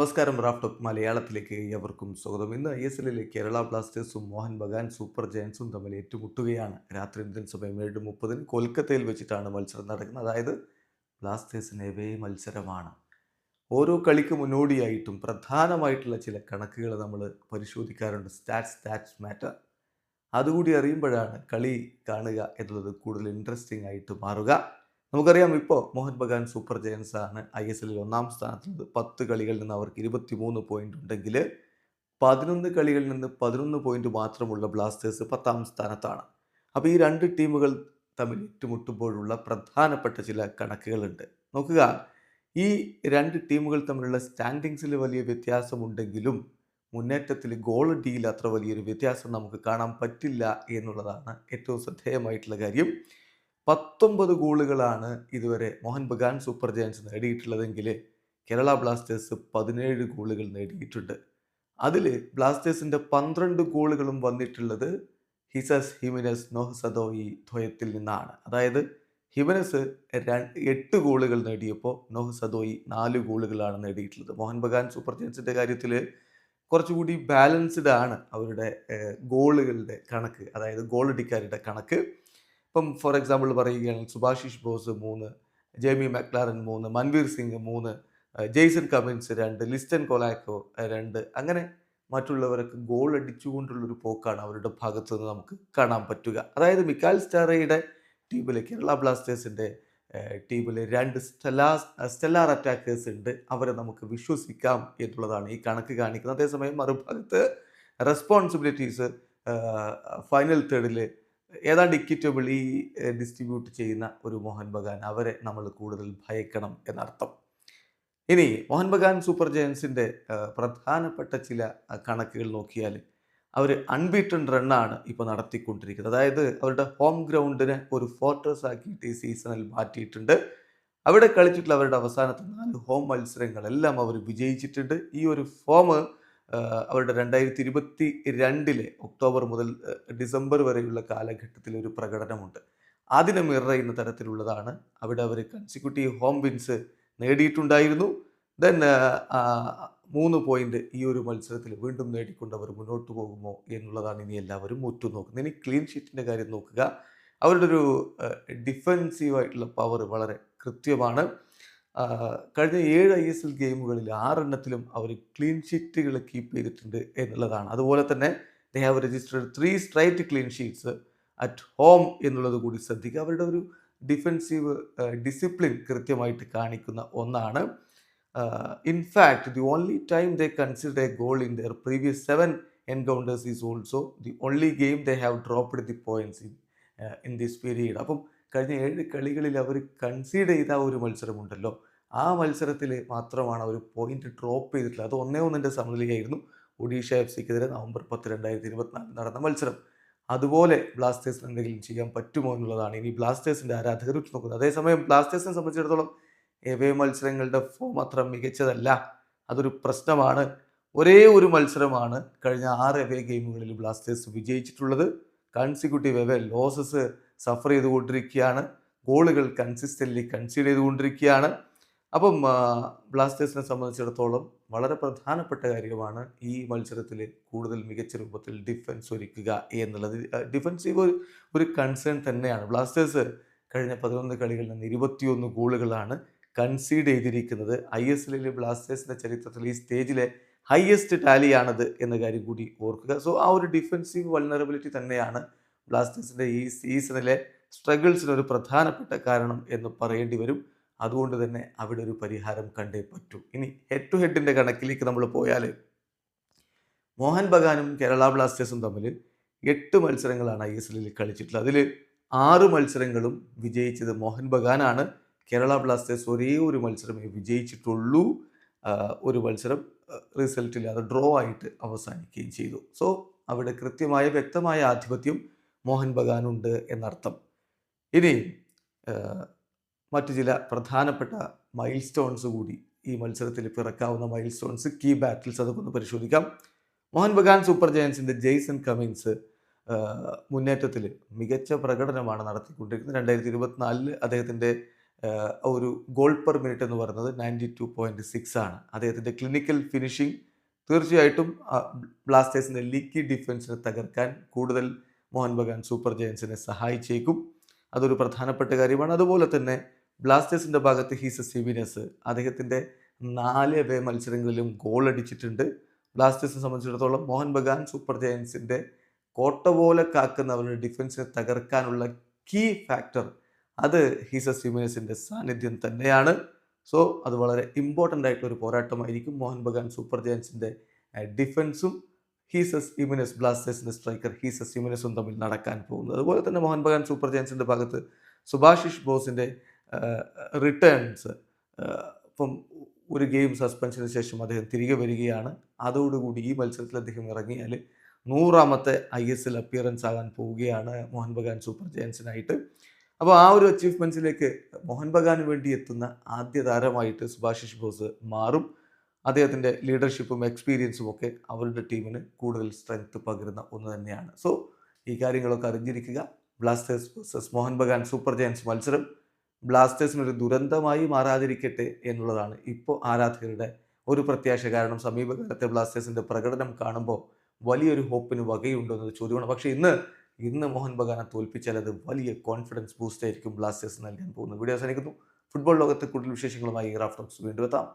നമസ്കാരം. റാഫ്റ്റോക്ക് മലയാളത്തിലേക്ക് എവർക്കും സ്വാഗതം. ഇന്ന് ISLൽ കേരള ബ്ലാസ്റ്റേഴ്സും മോഹൻ ബഗാൻ സൂപ്പർ ജയൻസും തമ്മിൽ ഏറ്റുമുട്ടുകയാണ്. രാത്രി ഇന്ത്യൻ സമയം 7:30 കൊൽക്കത്തയിൽ വെച്ചിട്ടാണ് മത്സരം നടക്കുന്നത്. അതായത് ബ്ലാസ്റ്റേഴ്സിന് എവേ മത്സരമാണ്. ഓരോ കളിക്ക് മുന്നോടിയായിട്ടും പ്രധാനമായിട്ടുള്ള ചില കണക്കുകൾ നമ്മൾ പരിശോധിക്കാറുണ്ട്. Stats matter. അതുകൂടി അറിയുമ്പോഴാണ് കളി കാണുക എന്നുള്ളത് കൂടുതൽ ഇൻട്രസ്റ്റിംഗ് ആയിട്ട് മാറുക. നമുക്കറിയാം, ഇപ്പോൾ മോഹൻ ബഗാൻ സൂപ്പർ ജയൻസ് ആണ് ISLൽ ഒന്നാം സ്ഥാനത്തുള്ളത്. 10 കളികളിൽ നിന്ന് അവർക്ക് 23 പോയിന്റ് ഉണ്ടെങ്കിൽ 11 കളികളിൽ നിന്ന് 11 പോയിന്റ് മാത്രമുള്ള ബ്ലാസ്റ്റേഴ്സ് 10ാം സ്ഥാനത്താണ്. അപ്പോൾ ഈ രണ്ട് ടീമുകൾ തമ്മിൽ ഏറ്റുമുട്ടുമ്പോഴുള്ള പ്രധാനപ്പെട്ട ചില കണക്കുകളുണ്ട്. നോക്കുക, ഈ രണ്ട് ടീമുകൾ തമ്മിലുള്ള സ്റ്റാൻഡിങ്സിൽ വലിയ വ്യത്യാസമുണ്ടെങ്കിലും മുന്നേറ്റത്തിൽ ഗോൾ അടിയിൽ അത്ര വലിയൊരു വ്യത്യാസം നമുക്ക് കാണാൻ പറ്റില്ല എന്നുള്ളതാണ് ഏറ്റവും ശ്രദ്ധേയമായിട്ടുള്ള കാര്യം. 19 ഗോളുകളാണ് ഇതുവരെ മോഹൻ ബഗാൻ സൂപ്പർ ജയൻസ് നേടിയിട്ടുള്ളതെങ്കിൽ കേരള ബ്ലാസ്റ്റേഴ്സ് 17 ഗോളുകൾ നേടിയിട്ടുണ്ട്. അതിൽ ബ്ലാസ്റ്റേഴ്സിൻ്റെ 12 ഗോളുകളും വന്നിട്ടുള്ളത് ഹിസസ് ഹിമിനസ് നോഹ്സദോയി ദ്വയത്തിൽ നിന്നാണ്. അതായത് ഹിമനസ് 8 ഗോളുകൾ നേടിയപ്പോൾ നോഹ്സദോയി 4 ഗോളുകളാണ് നേടിയിട്ടുള്ളത്. മോഹൻ ബഗാൻ സൂപ്പർ ജയൻസിൻ്റെ കാര്യത്തിൽ കുറച്ചുകൂടി ബാലൻസ്ഡ് ആണ് അവരുടെ ഗോളുകളുടെ കണക്ക്, അതായത് ഗോളടിക്കാരുടെ കണക്ക്. ഇപ്പം ഫോർ എക്സാമ്പിൾ പറയുകയാണെങ്കിൽ Subhasish Bose 3, Jamie Maclaren 3, Manvir Singh 3, Jason Cummings 2, Liston Colaco 2, അങ്ങനെ മറ്റുള്ളവരൊക്കെ ഗോൾ അടിച്ചുകൊണ്ടുള്ളൊരു പോക്കാണ് അവരുടെ ഭാഗത്തു നിന്ന് നമുക്ക് കാണാൻ പറ്റുക. അതായത് മിക്കാൽ സ്റ്റാറയുടെ ടീമിൽ, കേരള ബ്ലാസ്റ്റേഴ്സിൻ്റെ ടീമിൽ 2 സ്റ്റെല്ലാർ അറ്റാക്കേഴ്സ് ഉണ്ട്. അവരെ നമുക്ക് വിശ്വസിക്കാം എന്നുള്ളതാണ് ഈ കണക്ക് കാണിക്കുന്നത്. അതേസമയം മറുഭാഗത്ത് റെസ്പോൺസിബിലിറ്റീസ് ഫൈനൽ തേർഡിൽ ഏതാണ്ട് ഇക്വിറ്റബിളി ഡിസ്ട്രിബ്യൂട്ട് ചെയ്യുന്ന ഒരു മോഹൻ ബഗാൻ, അവരെ നമ്മൾ കൂടുതൽ ഭയക്കണം എന്നർത്ഥം. ഇനി മോഹൻ ബഗാൻ സൂപ്പർ ജയൻസിൻ്റെ പ്രധാനപ്പെട്ട ചില കണക്കുകൾ നോക്കിയാൽ അവർ അൺബീറ്റൺ റണ്ണാണ് ഇപ്പോൾ നടത്തിക്കൊണ്ടിരിക്കുന്നത്. അതായത് അവരുടെ ഹോം ഗ്രൗണ്ടിനെ ഒരു ഫോർട്രസ് ആക്കിയിട്ട് ഈ സീസണിൽ മാറ്റിയിട്ടുണ്ട്. അവിടെ കളിച്ചിട്ടുള്ള അവരുടെ അവസാനത്തെ 4 ഹോം മത്സരങ്ങളെല്ലാം അവർ വിജയിച്ചിട്ടുണ്ട്. ഈ ഒരു ഫോം അവരുടെ 2022 ഒക്ടോബർ മുതൽ ഡിസംബർ വരെയുള്ള കാലഘട്ടത്തിൽ ഒരു പ്രകടനമുണ്ട്. അതിനെ മിറർ ചെയ്യുന്ന തരത്തിലുള്ളതാണ്. അവിടെ അവർ കൺസിക്യൂട്ടീവ് ഹോം വിൻസ് നേടിയിട്ടുണ്ടായിരുന്നു. ദെൻ 3 പോയിന്റ് ഈ ഒരു മത്സരത്തിൽ വീണ്ടും നേടിക്കൊണ്ട് അവർ മുന്നോട്ട് പോകുമോ എന്നുള്ളതാണ് ഇനി എല്ലാവരും ഉറ്റുനോക്കുന്നത്. ഇനി ക്ലീൻ ഷീറ്റിൻ്റെ കാര്യം നോക്കുക. അവരുടെ ഒരു ഡിഫെൻസീവായിട്ടുള്ള പവർ വളരെ കൃത്യമാണ്. കഴിഞ്ഞ 7 ISL ഗെയിമുകളിൽ 6 എണ്ണത്തിലും അവർ ക്ലീൻ ഷീറ്റുകൾ കീപ്പ് ചെയ്തിട്ടുണ്ട് എന്നുള്ളതാണ്. അതുപോലെ തന്നെ they have registered 3 straight clean sheets at home എന്നുള്ളത് കൂടി ശ്രദ്ധിക്കുക. അവരുടെ ഒരു ഡിഫെൻസീവ് ഡിസിപ്ലിൻ കൃത്യമായിട്ട് കാണിക്കുന്ന ഒന്നാണ്. In fact, the only time they considered a goal in their previous 7 encounters is also the only game they have dropped the points in this period. അപ്പം കഴിഞ്ഞ 7 കളികളിൽ അവർ കൺസീഡ് ചെയ്ത ഒരു മത്സരമുണ്ടല്ലോ, ആ മത്സരത്തിൽ മാത്രമാണ് അവർ പോയിന്റ് ഡ്രോപ്പ് ചെയ്തിട്ടുള്ളത്. അത് 1-1 സമനിലയായിരുന്നു ഒഡീഷ FCക്കെതിരെ നവംബർ 10, 2024 നടന്ന മത്സരം. അതുപോലെ ബ്ലാസ്റ്റേഴ്സിന് എന്തെങ്കിലും ചെയ്യാൻ പറ്റുമോ എന്നുള്ളതാണ് ഇനി ബ്ലാസ്റ്റേഴ്സിൻ്റെ ആരാധകർ ഉറ്റുനോക്കുന്നത്. അതേസമയം ബ്ലാസ്റ്റേഴ്സിനെ സംബന്ധിച്ചിടത്തോളം എവേ മത്സരങ്ങളുടെ ഫോം അത്ര മികച്ചതല്ല. അതൊരു പ്രശ്നമാണ്. ഒരേ ഒരു മത്സരമാണ് കഴിഞ്ഞ 6 എവേ ഗെയിമുകളിൽ ബ്ലാസ്റ്റേഴ്സ് വിജയിച്ചിട്ടുള്ളത്. കൺസിക്യൂട്ടീവ് എവേ ലോസസ് സഫർ ചെയ്തുകൊണ്ടിരിക്കുകയാണ്. ഗോളുകൾ കൺസിസ്റ്റൻ്റ്ലി കൺസീഡ് ചെയ്തുകൊണ്ടിരിക്കുകയാണ്. അപ്പം ബ്ലാസ്റ്റേഴ്സിനെ സംബന്ധിച്ചിടത്തോളം വളരെ പ്രധാനപ്പെട്ട കാര്യമാണ് ഈ മത്സരത്തിൽ കൂടുതൽ മികച്ച രൂപത്തിൽ ഡിഫൻസ് ഒരുക്കുക എന്നുള്ളത്. ഡിഫൻസീവ് ഒരു കൺസേൺ തന്നെയാണ്. ബ്ലാസ്റ്റേഴ്സ് കഴിഞ്ഞ 11 കളികളിൽ നിന്ന് 21 ഗോളുകളാണ് കൺസീഡ് ചെയ്തിരിക്കുന്നത്. ISLൽ ബ്ലാസ്റ്റേഴ്സിൻ്റെ ചരിത്രത്തിൽ ഈ സ്റ്റേജിലെ ഹയസ്റ്റ് ടാലിയാണത് എന്ന കാര്യം കൂടി ഓർക്കുക. സോ ആ ഒരു ഡിഫൻസീവ് വൾനറബിലിറ്റി തന്നെയാണ് ബ്ലാസ്റ്റേഴ്സിൻ്റെ ഈ സീസണിലെ സ്ട്രഗിൾസിനൊരു പ്രധാനപ്പെട്ട കാരണം എന്ന് പറയേണ്ടി വരും. അതുകൊണ്ട് തന്നെ അവിടെ ഒരു പരിഹാരം കണ്ടേ പറ്റൂ. ഇനി ഹെഡ് ടു ഹെഡിൻ്റെ കണക്കിലേക്ക് നമ്മൾ പോയാൽ മോഹൻ ബഗാനും കേരള ബ്ലാസ്റ്റേഴ്സും തമ്മിൽ 8 മത്സരങ്ങളാണ് ISLൽ കളിച്ചിട്ടുള്ളത്. അതിൽ 6 മത്സരങ്ങളും വിജയിച്ചത് മോഹൻ ബഗാനാണ്. കേരള ബ്ലാസ്റ്റേഴ്സ് ഒരേ ഒരു മത്സരമേ വിജയിച്ചിട്ടുള്ളൂ. ഒരു മത്സരം റിസൾട്ടില്ലാതെ ഡ്രോ ആയിട്ട് അവസാനിക്കുകയും ചെയ്തു. സോ അവിടെ കൃത്യമായ വ്യക്തമായ ആധിപത്യം മോഹൻ ബഗാനുണ്ട് എന്നർത്ഥം. ഇനി മറ്റു ചില പ്രധാനപ്പെട്ട മൈൽ സ്റ്റോൺസ് കൂടി ഈ മത്സരത്തിൽ പിറക്കാവുന്ന മൈൽ സ്റ്റോൺസ്, കീ ബാറ്റിൽസ്, അതൊക്കെ ഒന്ന് പരിശോധിക്കാം. മോഹൻ ബഗാൻ സൂപ്പർ ജയൻസിൻ്റെ ജെയ്സൺ കമിൻസ് മുന്നേറ്റത്തിൽ മികച്ച പ്രകടനമാണ് നടത്തിക്കൊണ്ടിരിക്കുന്നത്. 2024 അദ്ദേഹത്തിൻ്റെ ഒരു ഗോൾ പെർ മിനിറ്റ് എന്ന് പറയുന്നത് 92.6 ആണ്. അദ്ദേഹത്തിൻ്റെ ക്ലിനിക്കൽ ഫിനിഷിംഗ് തീർച്ചയായിട്ടും ബ്ലാസ്റ്റേഴ്സിൻ്റെ ലീക്കി ഡിഫൻസിനെ തകർക്കാൻ കൂടുതൽ മോഹൻ ബഗാൻ സൂപ്പർ ജയൻസിനെ സഹായിച്ചേക്കും. അതൊരു പ്രധാനപ്പെട്ട കാര്യമാണ്. അതുപോലെ തന്നെ ബ്ലാസ്റ്റേഴ്സിൻ്റെ ഭാഗത്ത് ഹീസസ് ഹിമിനസ് അദ്ദേഹത്തിൻ്റെ 4 അവേ മത്സരങ്ങളിലും ഗോൾ അടിച്ചിട്ടുണ്ട്. ബ്ലാസ്റ്റേഴ്സിനെ സംബന്ധിച്ചിടത്തോളം മോഹൻ ബഗാൻ സൂപ്പർ ജയൻസിൻ്റെ കോട്ട പോലെ കാക്കുന്ന അവരുടെ ഡിഫൻസിനെ തകർക്കാനുള്ള കീ ഫാക്ടർ അത് ഹീസസ് ഹിമിനസിൻ്റെ സാന്നിധ്യം തന്നെയാണ്. സോ അത് വളരെ ഇമ്പോർട്ടൻ്റ് ആയിട്ടുള്ള ഒരു പോരാട്ടമായിരിക്കും മോഹൻ ബഗാൻ സൂപ്പർ ജയൻസിൻ്റെ ഡിഫൻസും ഹീസസ് ഹിമിനസ് ബ്ലാസ്റ്റേഴ്സിൻ്റെ സ്ട്രൈക്കർ ഹീസസ് ഹിമിനസും തമ്മിൽ നടക്കാൻ പോകുന്നത്. അതുപോലെ തന്നെ മോഹൻ ബഗാൻ സൂപ്പർ ജയൻസിൻ്റെ ഭാഗത്ത് സുഭാഷിഷ് ബോസിൻ്റെ റിട്ടേൺസ്, ഇപ്പം ഒരു ഗെയിം സസ്പെൻഷന് ശേഷം അദ്ദേഹം തിരികെ വരികയാണ്. അതോടുകൂടി ഈ മത്സരത്തിൽ അദ്ദേഹം ഇറങ്ങിയാൽ 100ാമത്തെ ISL അപ്പിയറൻസ് ആകാൻ പോവുകയാണ് മോഹൻ ബഗാൻ സൂപ്പർ ജയൻസിനായിട്ട്. അപ്പോൾ ആ ഒരു അച്ചീവ്മെൻറ്റ്സിലേക്ക് മോഹൻ ബഗാന് വേണ്ടി എത്തുന്ന ആദ്യ താരമായിട്ട് സുഭാഷിഷ് ബോസ് മാറും. അദ്ദേഹത്തിൻ്റെ ലീഡർഷിപ്പും എക്സ്പീരിയൻസും ഒക്കെ അവരുടെ ടീമിന് കൂടുതൽ സ്ട്രെങ്ത് പകരുന്ന ഒന്ന് തന്നെയാണ്. സോ ഈ കാര്യങ്ങളൊക്കെ അറിഞ്ഞിരിക്കുക. Blasters versus Mohun Bagan Super Giants മത്സരം ബ്ലാസ്റ്റേഴ്സിനൊരു ദുരന്തമായി മാറാതിരിക്കട്ടെ എന്നുള്ളതാണ് ഇപ്പോൾ ആരാധകരുടെ ഒരു പ്രത്യാശ. കാരണം സമീപകാലത്തെ ബ്ലാസ്റ്റേഴ്സിൻ്റെ പ്രകടനം കാണുമ്പോൾ വലിയൊരു ഹോപ്പിന് വകയുണ്ടോ എന്നത് ചോദ്യമാണ്. പക്ഷേ ഇന്ന് മോഹൻ ബഗാനെ തോൽപ്പിച്ചാൽ അത് വലിയ കോൺഫിഡൻസ് ബൂസ്റ്റ് ആയിരിക്കും ബ്ലാസ്റ്റേഴ്സ് നൽകാൻ പോകുന്നത്. വീഡിയോ അവസാനിക്കുന്നു. ഫുട്ബോൾ ലോകത്തെ കൂടുതൽ വിശേഷങ്ങളുമായി റാഫ് ടോക്സ് വീണ്ടും എത്താം.